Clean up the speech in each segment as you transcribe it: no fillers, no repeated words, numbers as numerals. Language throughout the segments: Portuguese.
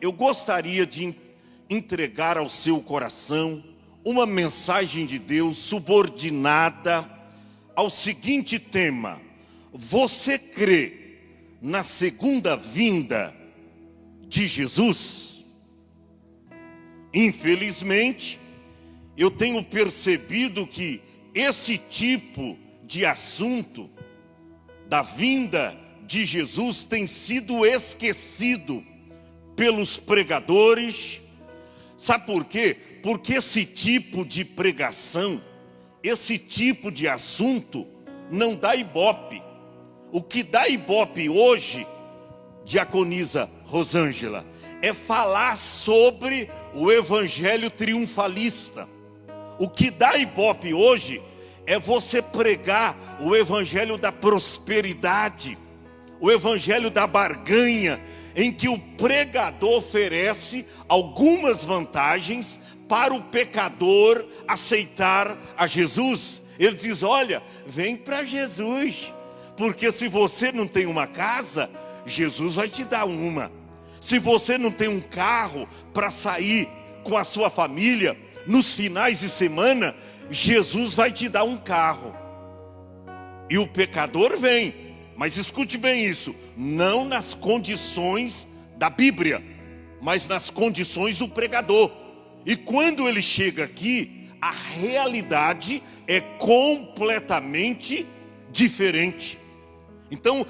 eu gostaria de entregar ao seu coração uma mensagem de Deus subordinada ao seguinte tema: você crê na segunda vinda de Jesus? Infelizmente, eu tenho percebido que esse tipo de assunto da vinda de Jesus tem sido esquecido pelos pregadores. Sabe por quê? Porque esse tipo de pregação, esse tipo de assunto não dá ibope. O que dá ibope hoje, diaconisa Rosângela, é falar sobre o evangelho triunfalista. O que dá ibope hoje é você pregar o evangelho da prosperidade, o evangelho da barganha, em que o pregador oferece algumas vantagens para o pecador aceitar a Jesus. Ele diz: olha, vem para Jesus, porque se você não tem uma casa, Jesus vai te dar uma. Se você não tem um carro para sair com a sua família nos finais de semana, Jesus vai te dar um carro. E o pecador vem, mas escute bem isso, não nas condições da Bíblia, mas nas condições do pregador. E quando ele chega aqui, a realidade é completamente diferente. Então,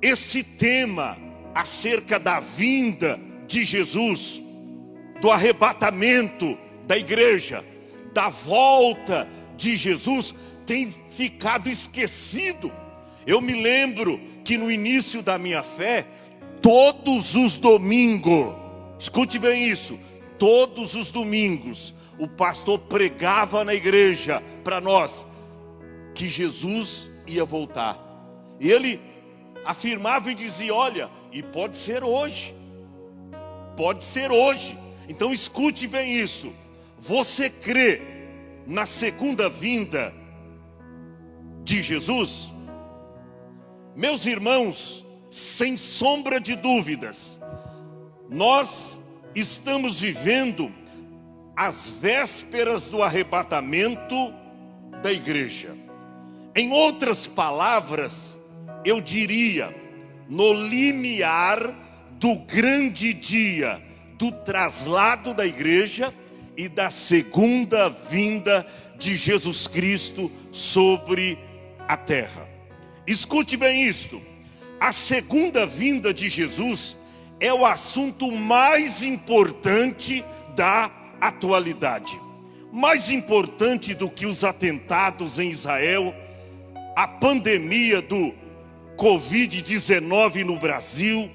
esse tema acerca da vinda de Jesus, do arrebatamento da igreja, da volta de Jesus, tem ficado esquecido. Eu me lembro que no início da minha fé, todos os domingos, escute bem isso, todos os domingos, o pastor pregava na igreja para nós que Jesus ia voltar. E ele afirmava e dizia: olha, e pode ser hoje, pode ser hoje. Então escute bem isso. Você crê na segunda vinda de Jesus? Meus irmãos, sem sombra de dúvidas, nós estamos vivendo as vésperas do arrebatamento da igreja. Em outras palavras, eu diria, no limiar do grande dia do traslado da igreja e da segunda vinda de Jesus Cristo sobre a terra. Escute bem isto: a segunda vinda de Jesus é o assunto mais importante da atualidade. Mais importante do que os atentados em Israel, a pandemia do Covid-19 no Brasil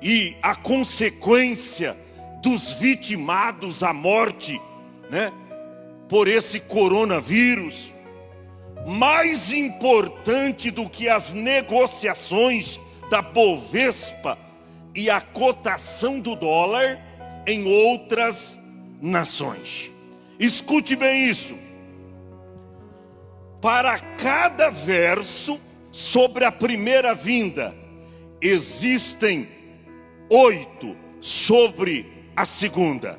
e a consequência dos vitimados à morte, por esse coronavírus. Mais importante do que as negociações da Bovespa e a cotação do dólar em outras nações. Escute bem isso: para cada verso sobre a primeira vinda, existem 8 sobre a segunda.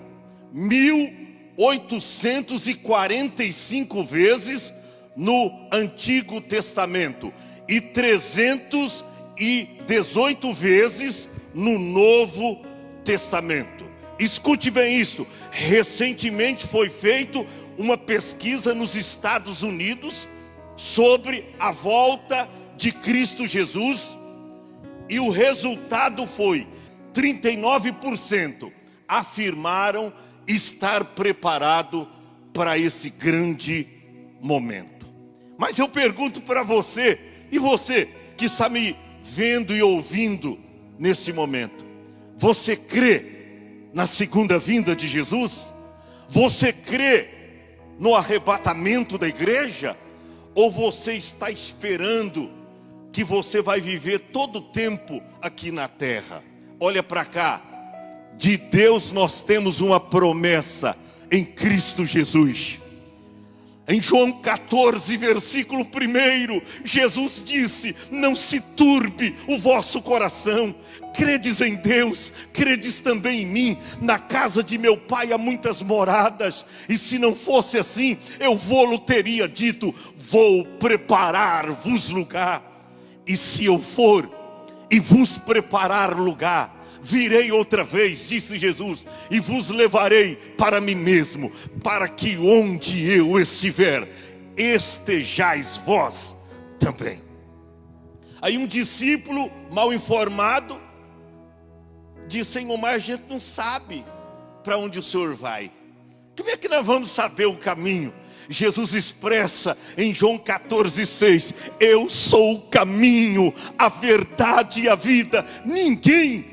1845 vezes no Antigo Testamento e 318 vezes no Novo Testamento. Escute bem isso: recentemente foi feita uma pesquisa nos Estados Unidos sobre a volta de Cristo Jesus, e o resultado foi 39% afirmaram estar preparado para esse grande momento. Mas eu pergunto para você, e você que está me vendo e ouvindo neste momento, você crê na segunda vinda de Jesus? Você crê no arrebatamento da igreja? Ou você está esperando que você vai viver todo o tempo aqui na terra? Olha para cá, de Deus nós temos uma promessa em Cristo Jesus. Em João 14, versículo 1, Jesus disse: não se turbe o vosso coração, credes em Deus, credes também em mim. Na casa de meu pai há muitas moradas, e se não fosse assim, eu vou-lo teria dito: vou preparar-vos lugar. E se eu for e vos preparar lugar, virei outra vez, disse Jesus, e vos levarei para mim mesmo, para que onde eu estiver, estejais vós também. Aí um discípulo mal informado disse: Senhor, mas a gente não sabe para onde o Senhor vai. Como é que nós vamos saber o caminho? Jesus expressa em João 14,6: eu sou o caminho, a verdade e a vida. Ninguém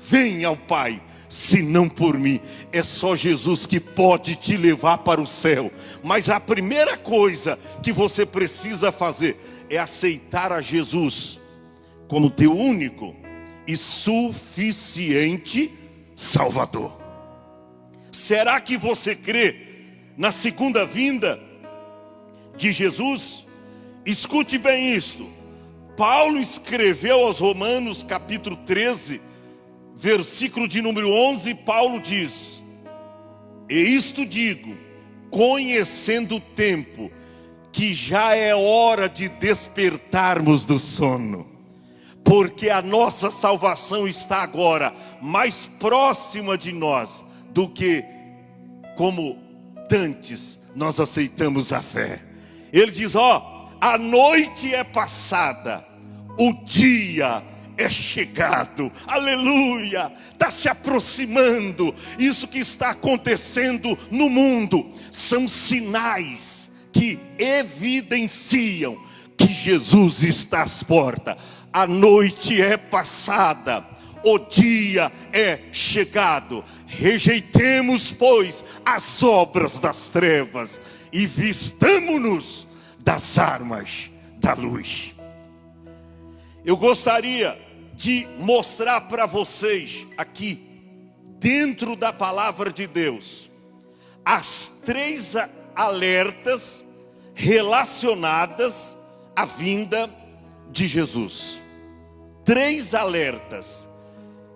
vem ao Pai senão por mim. É só Jesus que pode te levar para o céu. Mas a primeira coisa que você precisa fazer é aceitar a Jesus como teu único e suficiente Salvador. Será que você crê na segunda vinda de Jesus? Escute bem isto. Paulo escreveu aos Romanos capítulo 13, versículo de número 11, Paulo diz: e isto digo, conhecendo o tempo, que já é hora de despertarmos do sono, porque a nossa salvação está agora mais próxima de nós do que como antes nós aceitamos a fé. Ele diz: a noite é passada, o dia é chegado, aleluia, está se aproximando. Isso que está acontecendo no mundo são sinais que evidenciam que Jesus está às portas. A noite é passada, o dia é chegado. Rejeitemos, pois, as obras das trevas e vistamo-nos das armas da luz. Eu gostaria de mostrar para vocês aqui, dentro da palavra de Deus, as 3 alertas relacionadas à vinda de Jesus. 3 alertas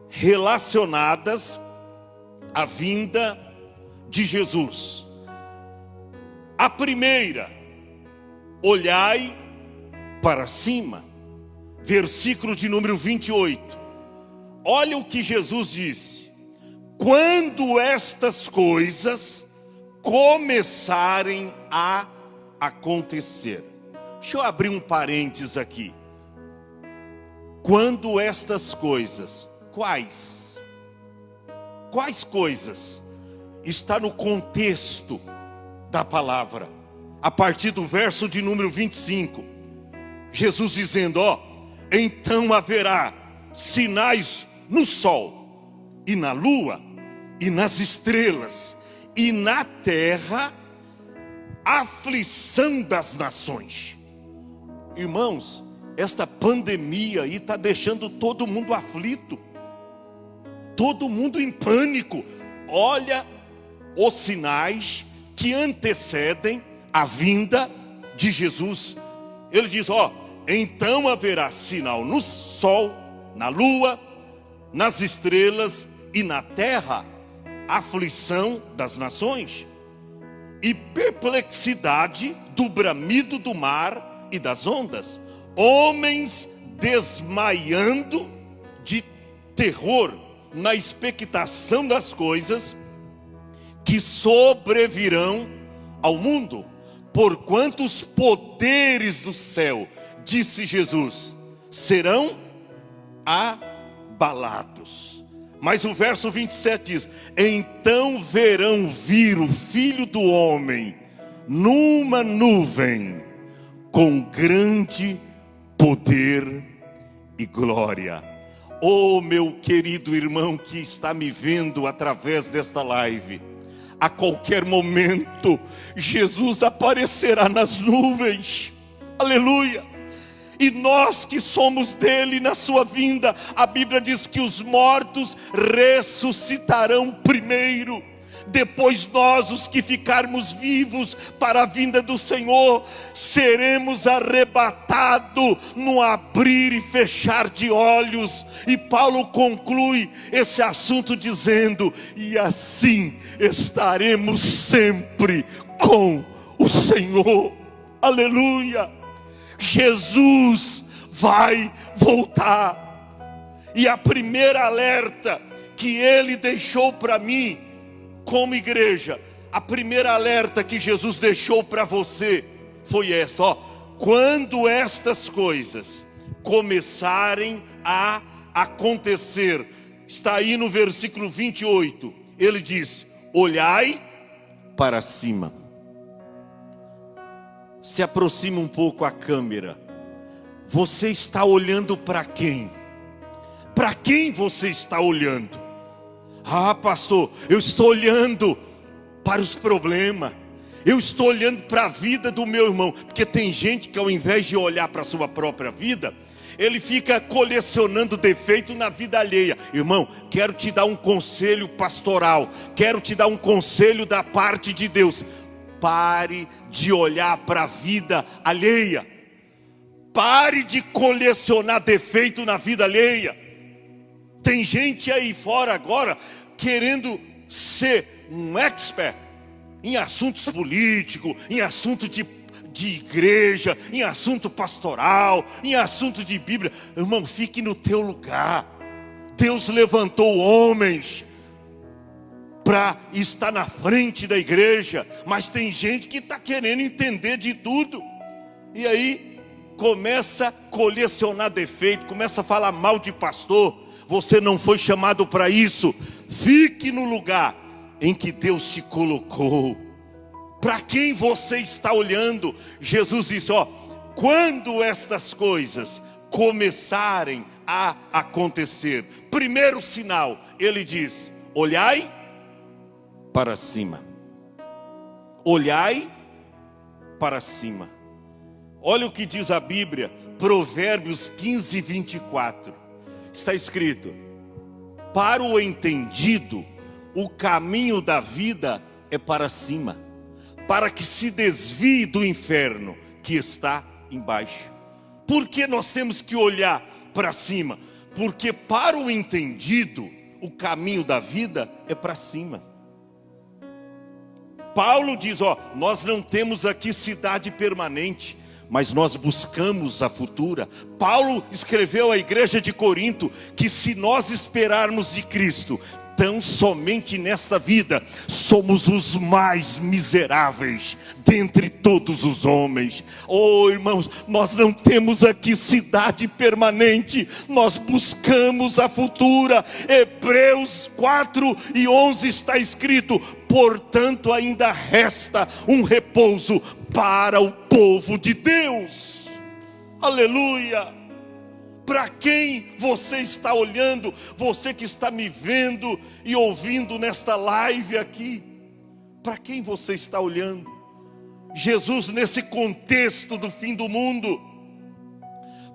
relacionadas à vinda de Jesus. A primeira: olhai para cima. Versículo de número 28. Olha o que Jesus disse: quando estas coisas começarem a acontecer. Deixa eu abrir um parênteses aqui. Quando estas coisas, quais? Quais coisas? Está no contexto da palavra. A partir do verso de número 25. Jesus dizendo: então haverá sinais no sol, e na lua, e nas estrelas, e na terra, aflição das nações. Irmãos, esta pandemia aí está deixando todo mundo aflito, todo mundo em pânico. Olha os sinais que antecedem a vinda de Jesus. Ele diz: então haverá sinal no sol, na lua, nas estrelas e na terra, aflição das nações e perplexidade do bramido do mar e das ondas, homens desmaiando de terror na expectação das coisas que sobrevirão ao mundo, porquanto os poderes do céu, disse Jesus, serão abalados. Mas o verso 27 diz: então verão vir o Filho do Homem numa nuvem, com grande poder e glória. Oh, meu querido irmão que está me vendo através desta live, a qualquer momento Jesus aparecerá nas nuvens, aleluia. E nós que somos dele na sua vinda, a Bíblia diz que os mortos ressuscitarão primeiro. Depois nós, os que ficarmos vivos para a vinda do Senhor, seremos arrebatados no abrir e fechar de olhos. E Paulo conclui esse assunto dizendo: e assim estaremos sempre com o Senhor. Aleluia! Jesus vai voltar. E a primeira alerta que ele deixou para mim, como igreja, a primeira alerta que Jesus deixou para você foi essa: ó, quando estas coisas começarem a acontecer, está aí no versículo 28, ele diz: olhai para cima. Se aproxima um pouco a câmera. Você está olhando para quem? Para quem você está olhando? Ah, pastor, eu estou olhando para os problemas. Eu estou olhando para a vida do meu irmão. Porque tem gente que ao invés de olhar para a sua própria vida, ele fica colecionando defeito na vida alheia. Irmão, quero te dar um conselho pastoral. Quero te dar um conselho da parte de Deus. Pare de olhar para a vida alheia. Pare de colecionar defeito na vida alheia. Tem gente aí fora agora querendo ser um expert em assuntos políticos, em assunto de igreja, em assunto pastoral, em assunto de Bíblia. Irmão, fique no teu lugar. Deus levantou homens para estar na frente da igreja, mas tem gente que está querendo entender de tudo. E aí começa a colecionar defeito, começa a falar mal de pastor. Você não foi chamado para isso. Fique no lugar em que Deus te colocou. Para quem você está olhando? Jesus disse: ó, quando estas coisas começarem a acontecer, primeiro sinal, ele diz: olhai para cima. Olhai para cima. Olha o que diz a Bíblia, Provérbios 15, 24. Está escrito: para o entendido, o caminho da vida é para cima, para que se desvie do inferno que está embaixo. Por que nós temos que olhar para cima? Porque para o entendido, o caminho da vida é para cima. Paulo diz: ó, nós não temos aqui cidade permanente, mas nós buscamos a futura. Paulo escreveu à igreja de Corinto que se nós esperarmos de Cristo, tão somente nesta vida, somos os mais miseráveis dentre todos os homens. Oh, irmãos, nós não temos aqui cidade permanente, nós buscamos a futura. Hebreus 4:11 está escrito: portanto ainda resta um repouso para o povo de Deus. Aleluia! Para quem você está olhando? Você que está me vendo e ouvindo nesta live aqui, para quem você está olhando? Jesus, nesse contexto do fim do mundo,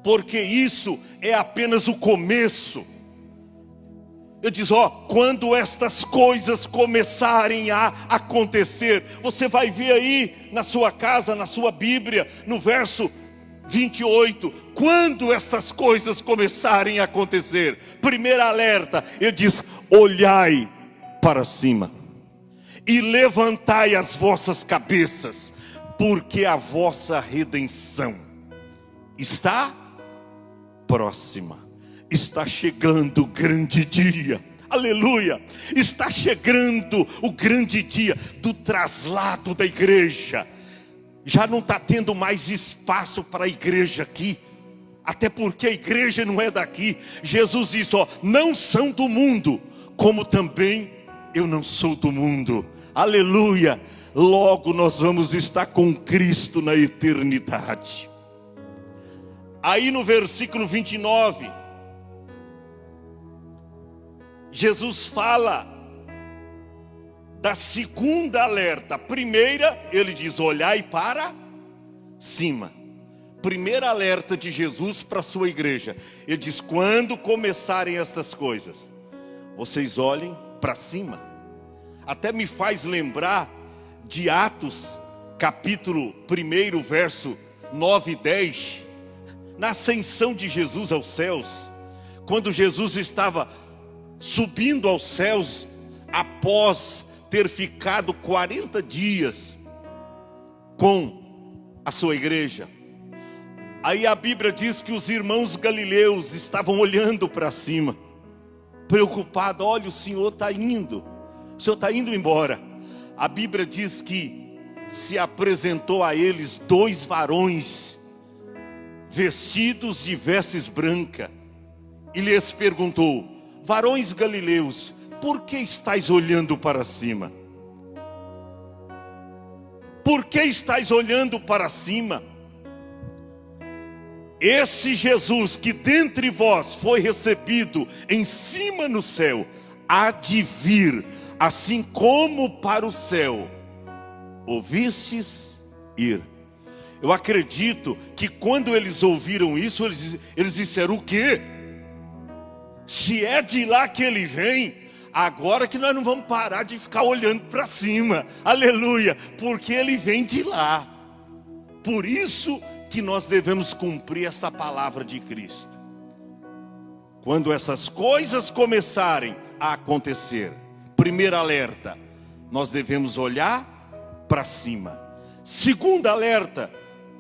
porque isso é apenas o começo. Eu diz: ó, quando estas coisas começarem a acontecer, você vai ver aí na sua casa, na sua Bíblia, no verso 28, quando estas coisas começarem a acontecer, primeiro alerta, ele diz: olhai para cima e levantai as vossas cabeças, porque a vossa redenção está próxima. Está chegando o grande dia, aleluia, está chegando o grande dia do traslado da igreja. Já não está tendo mais espaço para a igreja aqui, até porque a igreja não é daqui. Jesus disse: ó, não são do mundo, como também eu não sou do mundo, aleluia. Logo nós vamos estar com Cristo na eternidade. Aí no versículo 29, Jesus fala da segunda alerta. A primeira, ele diz: olhai para cima. Primeira alerta de Jesus para a sua igreja. Ele diz: quando começarem estas coisas, vocês olhem para cima. até me faz lembrar de Atos, capítulo 1, verso 9 e 10, na ascensão de Jesus aos céus, quando Jesus estava subindo aos céus, após ter ficado 40 dias com a sua igreja. Aí a Bíblia diz que os irmãos galileus estavam olhando para cima, preocupados. Olha, o Senhor está indo, o Senhor está indo embora. A Bíblia diz que se apresentou a eles 2 varões, vestidos de vestes brancas, e lhes perguntou: varões galileus, por que estáis olhando para cima? Por que estáis olhando para cima? Esse Jesus que dentre vós foi recebido em cima no céu, há de vir, assim como para o céu ouvistes ir. Eu acredito que quando eles ouviram isso, eles disseram: o quê? Se é de lá que ele vem, agora que nós não vamos parar de ficar olhando para cima, aleluia, porque ele vem de lá. Por isso que nós devemos cumprir essa palavra de Cristo. Quando essas coisas começarem a acontecer, primeiro alerta, nós devemos olhar para cima. Segundo alerta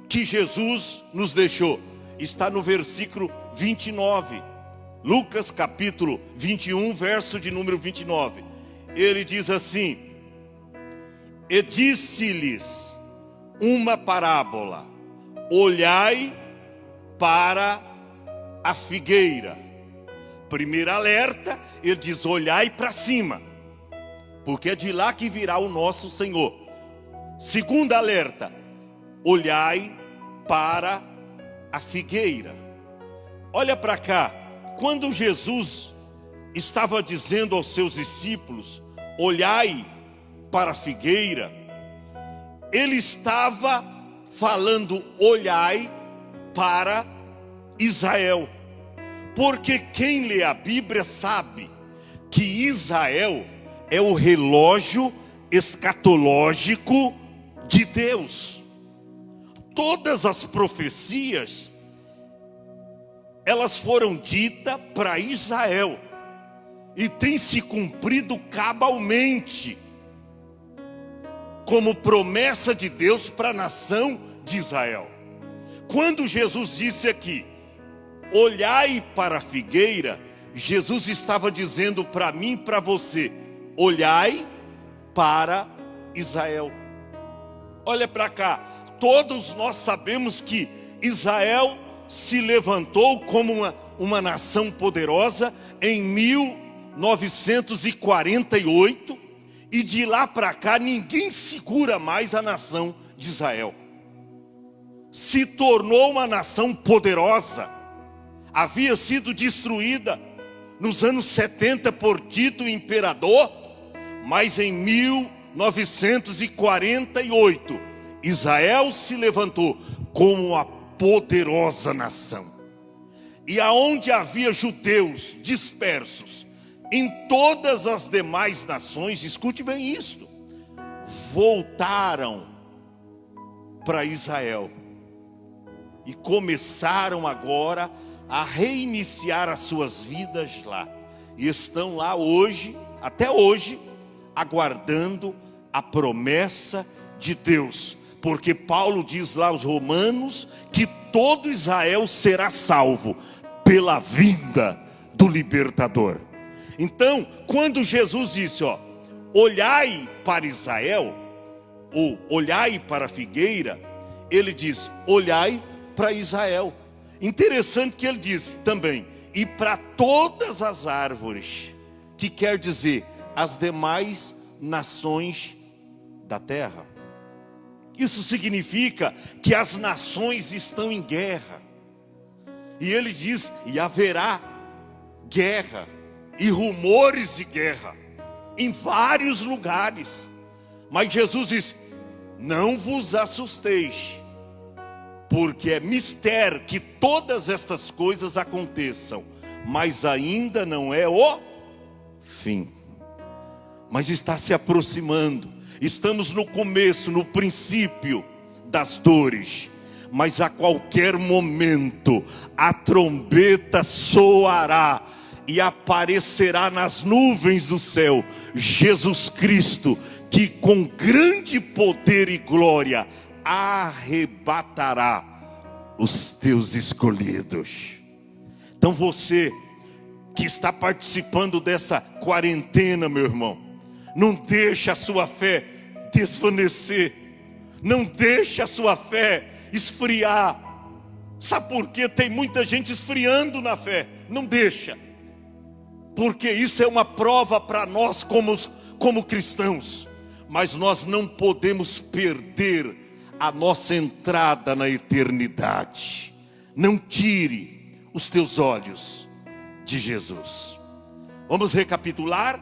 que Jesus nos deixou, está no versículo 29, Lucas capítulo 21, verso de número 29. Ele diz assim: e disse-lhes uma parábola, olhai para a figueira. Primeiro alerta, ele diz: olhai para cima, porque é de lá que virá o nosso Senhor. Segundo alerta, olhai para a figueira. Olha para cá, quando Jesus estava dizendo aos seus discípulos: olhai para a figueira, ele estava falando: olhai para Israel. Porque quem lê a Bíblia sabe que Israel é o relógio escatológico de Deus. Todas as profecias, elas foram ditas para Israel e tem se cumprido cabalmente como promessa de Deus para a nação de Israel. Quando Jesus disse aqui: olhai para a figueira, Jesus estava dizendo para mim e para você: olhai para Israel. Olha para cá, todos nós sabemos que Israel se levantou como uma nação poderosa em 1948, e de lá para cá ninguém segura mais a nação de Israel. Se tornou uma nação poderosa. Havia sido destruída nos anos 70 por Tito, o imperador, mas em 1948 Israel se levantou como uma poderosa nação. E aonde havia judeus dispersos em todas as demais nações, escute bem isto, voltaram para Israel e começaram agora a reiniciar as suas vidas lá, e estão lá hoje, até hoje, aguardando a promessa de Deus, porque Paulo diz lá aos Romanos que todo Israel será salvo pela vinda do libertador. Então, quando Jesus disse, olhai para Israel, ou olhai para a figueira, ele diz: olhai para Israel. Interessante que ele diz também: e para todas as árvores, que quer dizer as demais nações da terra. Isso significa que as nações estão em guerra. E ele diz: e haverá guerra e rumores de guerra em vários lugares. Mas Jesus diz: não vos assusteis, porque é mistério que todas estas coisas aconteçam, mas ainda não é o fim. mas está se aproximando. Estamos no começo, no princípio das dores, mas a qualquer momento a trombeta soará e aparecerá nas nuvens do céu Jesus Cristo, que com grande poder e glória arrebatará os teus escolhidos. Então você que está participando dessa quarentena, meu irmão, não deixe a sua fé desvanecer, não deixe a sua fé esfriar. Sabe por quê? Tem muita gente esfriando na fé. Não deixa, porque isso é uma prova para nós como cristãos. Mas nós não podemos perder a nossa entrada na eternidade. Não tire os teus olhos de Jesus. Vamos recapitular.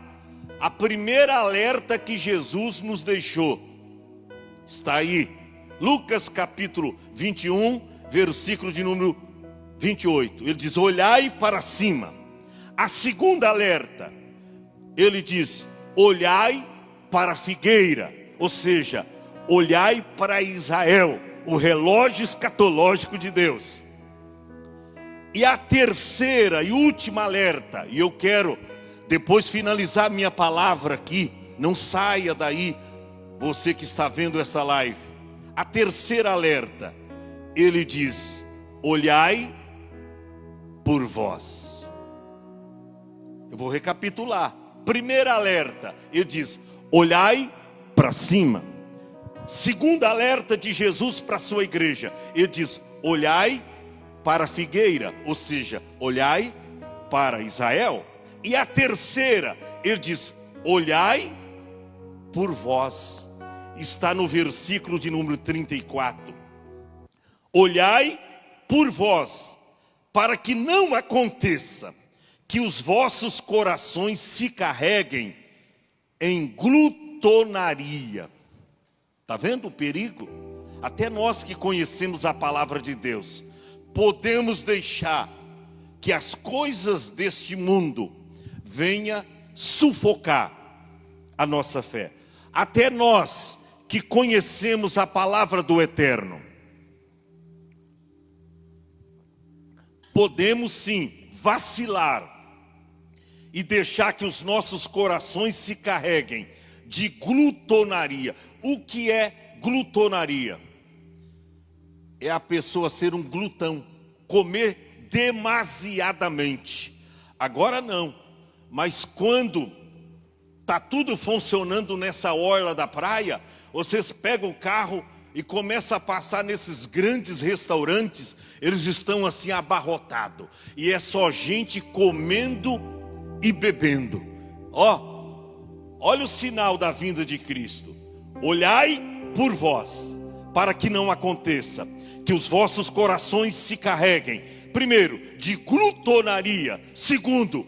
A primeira alerta que Jesus nos deixou está aí, Lucas capítulo 21, versículo de número 28. Ele diz: olhai para cima. A segunda alerta, ele diz: olhai para a figueira, ou seja, olhai para Israel, o relógio escatológico de Deus. E a terceira e última alerta, e eu quero depois finalizar minha palavra aqui, não saia daí, você que está vendo essa live. A terceira alerta, ele diz: olhai por vós. Eu vou recapitular. Primeira alerta, ele diz: olhai para cima. Segunda alerta de Jesus para a sua igreja, ele diz: olhai para a figueira, ou seja, olhai para Israel. E a terceira, ele diz: olhai por vós. Está no versículo de número 34. Olhai por vós, para que não aconteça que os vossos corações se carreguem em glutonaria. Está vendo o perigo? Até nós que conhecemos a palavra de Deus, podemos deixar que as coisas deste mundo venha sufocar a nossa fé. Até nós que conhecemos a palavra do Eterno, podemos sim vacilar e deixar que os nossos corações se carreguem de glutonaria. O que é glutonaria? É a pessoa ser um glutão, comer demasiadamente. Agora não, mas quando está tudo funcionando nessa orla da praia, vocês pegam o carro e começam a passar nesses grandes restaurantes, eles estão assim abarrotados, e é só gente comendo e bebendo. Olha o sinal da vinda de Cristo. Olhai por vós, para que não aconteça que os vossos corações se carreguem, primeiro, de glutonaria, segundo,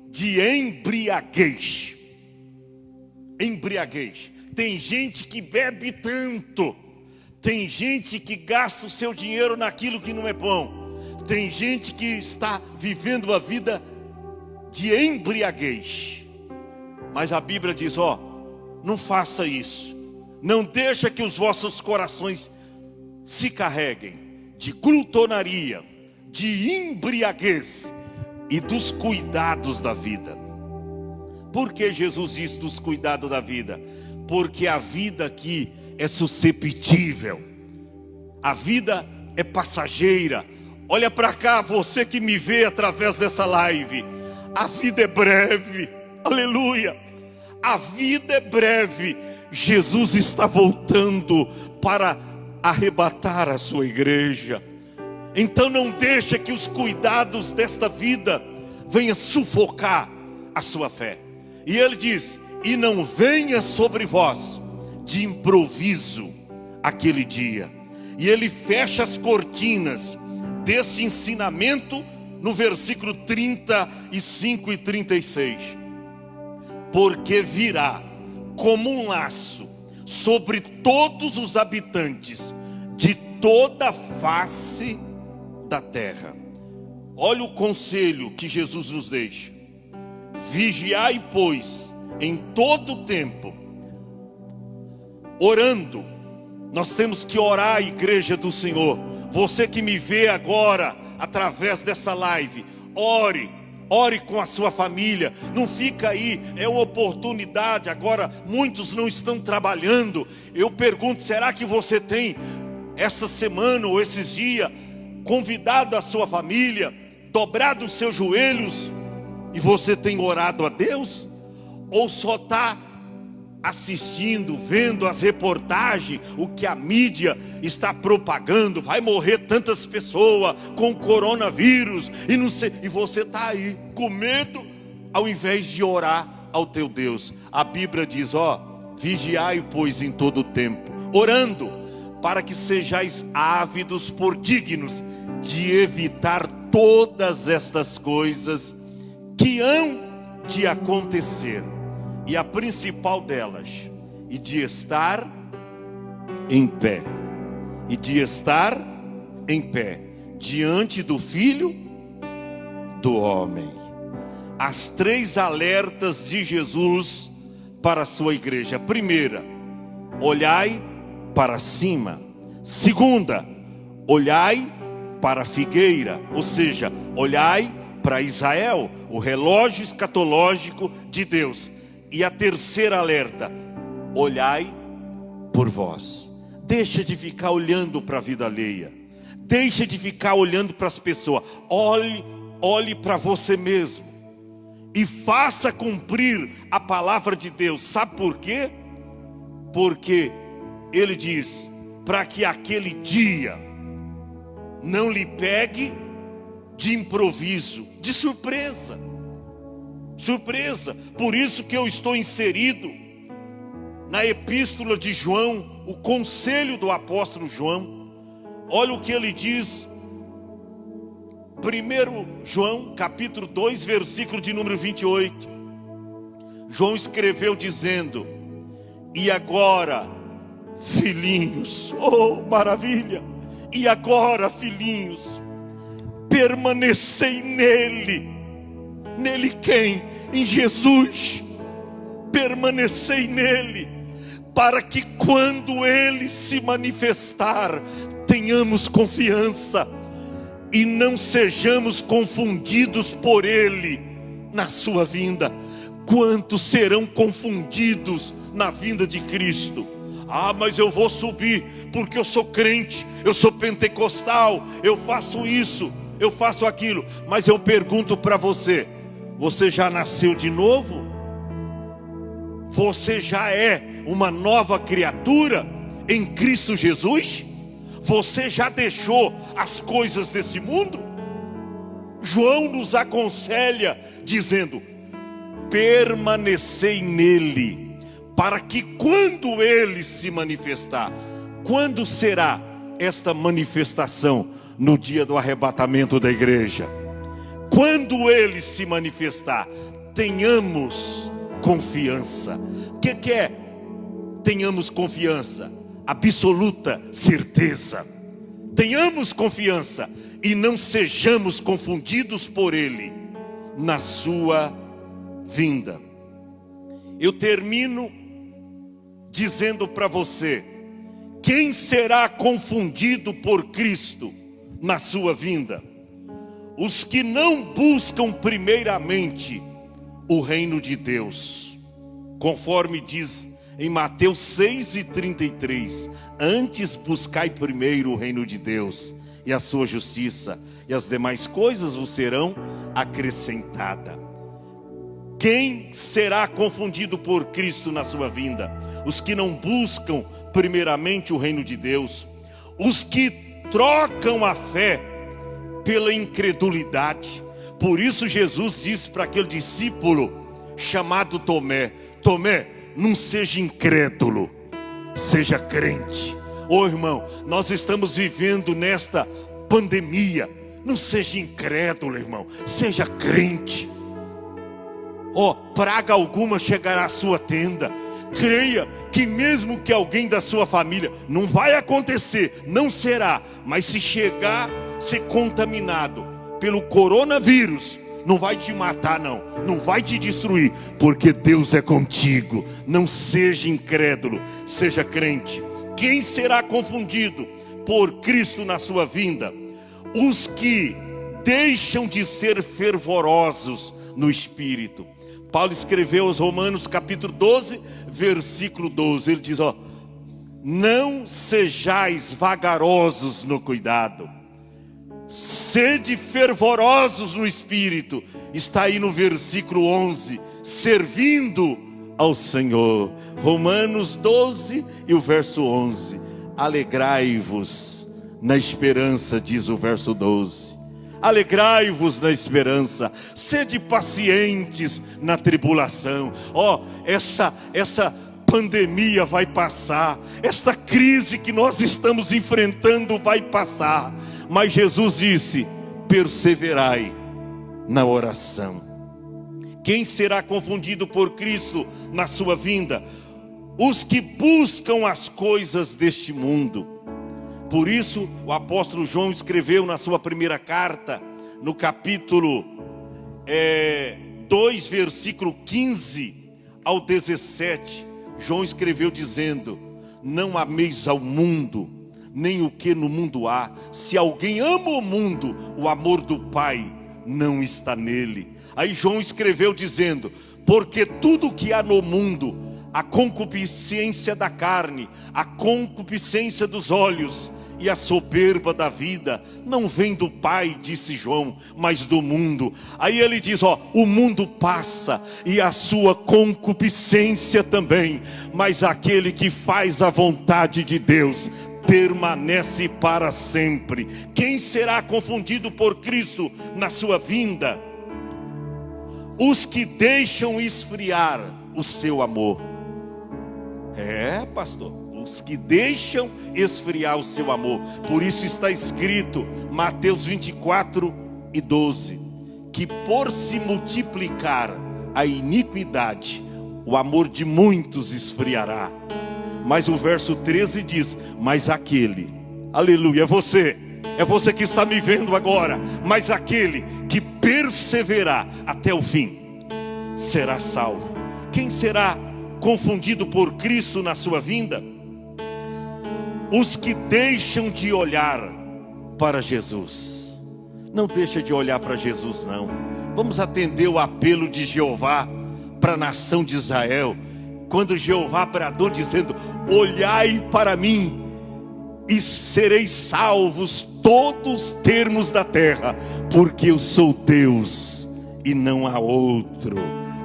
de embriaguez. Embriaguez. Tem gente que bebe tanto, tem gente que gasta o seu dinheiro naquilo que não é bom, tem gente que está vivendo uma vida de embriaguez. Mas a Bíblia diz: não faça isso. Não deixa que os vossos corações se carreguem de glutonaria, de embriaguez e dos cuidados da vida. Por que Jesus disse dos cuidados da vida? Porque a vida aqui é susceptível, a vida é passageira. Olha para cá, você que me vê através dessa live, a vida é breve, aleluia, a vida é breve. Jesus está voltando para arrebatar a sua igreja. Então não deixe que os cuidados desta vida venham sufocar a sua fé. E ele diz: e não venha sobre vós de improviso aquele dia. E ele fecha as cortinas deste ensinamento no versículo 35 e 36. Porque virá como um laço sobre todos os habitantes de toda a face da terra. Olha o conselho que Jesus nos deixa: vigiai, pois, em todo tempo, orando. Nós temos que orar, a igreja do Senhor. Você que me vê agora através dessa live, ore com a sua família. Não fica aí, é uma oportunidade. Agora muitos não estão trabalhando. Eu pergunto, será que você tem esta semana ou esses dias convidado a sua família, dobrado os seus joelhos, e você tem orado a Deus? Ou só está assistindo, vendo as reportagens, o que a mídia está propagando? Vai morrer tantas pessoas com coronavírus e não sei, e você está aí com medo, ao invés de orar ao teu Deus. A Bíblia diz, vigiai, pois, em todo tempo, orando, para que sejais ávidos por dignos de evitar todas estas coisas que hão de acontecer, e a principal delas, e de estar em pé, diante do Filho do Homem. As 3 alertas de Jesus para a sua igreja. Primeira, olhai para cima. Segunda, olhai para a figueira, ou seja, olhai para Israel, o relógio escatológico de Deus. E a terceira alerta, olhai por vós. Deixa de ficar olhando para a vida alheia, deixa de ficar olhando para as pessoas. Olhe para você mesmo e faça cumprir a palavra de Deus. Sabe por quê? Porque ele diz, para que aquele dia não lhe pegue de improviso, de surpresa. Por isso que eu estou inserido na epístola de João, o conselho do apóstolo João. Olha o que ele diz, 1 João capítulo 2, versículo de número 28. João escreveu dizendo, e agora, filhinhos, maravilha, e agora, filhinhos, permanecei nele. Nele quem? Em Jesus. Permanecei nele, para que quando ele se manifestar, tenhamos confiança e não sejamos confundidos por ele na sua vinda. Quantos serão confundidos na vinda de Cristo? Mas eu vou subir porque eu sou crente, eu sou pentecostal, eu faço isso, eu faço aquilo. Mas eu pergunto para você, você já nasceu de novo? Você já é uma nova criatura em Cristo Jesus? Você já deixou as coisas desse mundo? João nos aconselha dizendo, permanecei nele, para que quando ele se manifestar. Quando será esta manifestação? No dia do arrebatamento da igreja. Quando ele se manifestar, tenhamos confiança. O que é? Tenhamos confiança, absoluta certeza. Tenhamos confiança e não sejamos confundidos por ele na sua vinda. Eu termino dizendo para você, quem será confundido por Cristo na sua vinda? Os que não buscam primeiramente o reino de Deus, conforme diz em Mateus 6:33, antes buscai primeiro o reino de Deus e a sua justiça, e as demais coisas vos serão acrescentadas. Quem será confundido por Cristo na sua vinda? Os que não buscam primeiramente o reino de Deus, os que trocam a fé pela incredulidade. Por isso Jesus disse para aquele discípulo chamado Tomé, Tomé, não seja incrédulo, seja crente. Irmão, nós estamos vivendo nesta pandemia, não seja incrédulo, irmão, seja crente. Praga alguma chegará à sua tenda, creia que mesmo que alguém da sua família, não vai acontecer, não será, mas se chegar, ser contaminado pelo coronavírus, não vai te matar não, não vai te destruir, porque Deus é contigo. Não seja incrédulo, seja crente. Quem será confundido por Cristo na sua vinda? Os que deixam de ser fervorosos no Espírito. Paulo escreveu aos Romanos capítulo 12, versículo 12, ele diz, não sejais vagarosos no cuidado, sede fervorosos no Espírito. Está aí no versículo 11, servindo ao Senhor. Romanos 12 e o verso 11. Alegrai-vos na esperança, diz o verso 12. Alegrai-vos na esperança, sede pacientes na tribulação. Essa pandemia vai passar, esta crise que nós estamos enfrentando vai passar, mas Jesus disse, perseverai na oração. Quem será confundido por Cristo na sua vinda? Os que buscam as coisas deste mundo. Por isso o apóstolo João escreveu na sua primeira carta, no capítulo 2, versículo 15 ao 17, João escreveu dizendo, não ameis ao mundo, nem o que no mundo há. Se alguém ama o mundo, o amor do Pai não está nele. Aí João escreveu dizendo, porque tudo que há no mundo, a concupiscência da carne, a concupiscência dos olhos e a soberba da vida, não vem do Pai, disse João, mas do mundo. Aí ele diz, o mundo passa e a sua concupiscência também, mas aquele que faz a vontade de Deus permanece para sempre. Quem será confundido por Cristo na sua vinda? Os que deixam esfriar o seu amor. Pastor, os que deixam esfriar o seu amor. Por isso está escrito, Mateus 24 e 12, que por se multiplicar a iniquidade, o amor de muitos esfriará. Mas o verso 13 diz, mas aquele, aleluia, é você que está me vendo agora, mas aquele que perseverar até o fim, será salvo. Quem será confundido por Cristo na sua vinda? Os que deixam de olhar para Jesus. Não deixa de olhar para Jesus não. Vamos atender o apelo de Jeová para a nação de Israel, quando Jeová bradou dizendo, olhai para mim e sereis salvos todos os termos da terra, porque eu sou Deus e não há outro.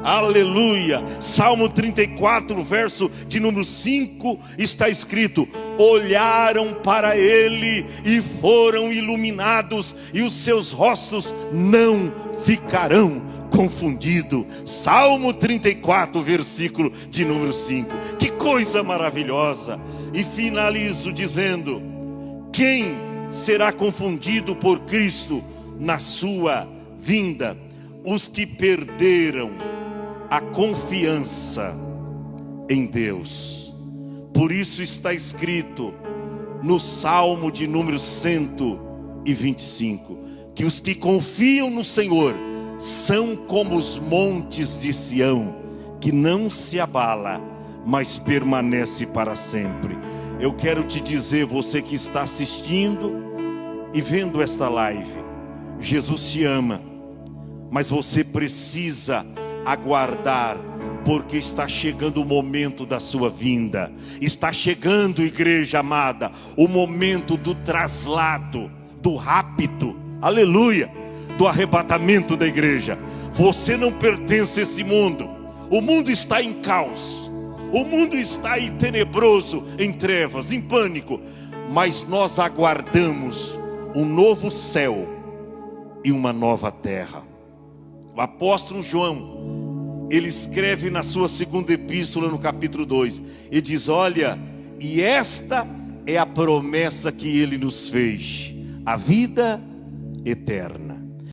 Aleluia. Salmo 34, verso de número 5, está escrito, olharam para ele e foram iluminados, e os seus rostos não ficarão confundidos. Salmo 34, versículo de número 5. Que coisa maravilhosa. E finalizo dizendo, quem será confundido por Cristo na sua vinda? Os que perderam a confiança em Deus. Por isso está escrito no Salmo de número 125, que os que confiam no Senhor são como os montes de Sião, que não se abala, mas permanece para sempre. Eu quero te dizer, você que está assistindo e vendo esta live, Jesus te ama, mas você precisa aguardar, porque está chegando o momento da sua vinda. Está chegando, igreja amada, o momento do traslado, do rapto, aleluia, do arrebatamento da igreja. Você não pertence a esse mundo. O mundo está em caos, o mundo está aí tenebroso, em trevas, em pânico, mas nós aguardamos um novo céu e uma nova terra. O apóstolo João, ele escreve na sua segunda epístola, no capítulo 2, e diz, olha, e esta é a promessa que ele nos fez, a vida eterna.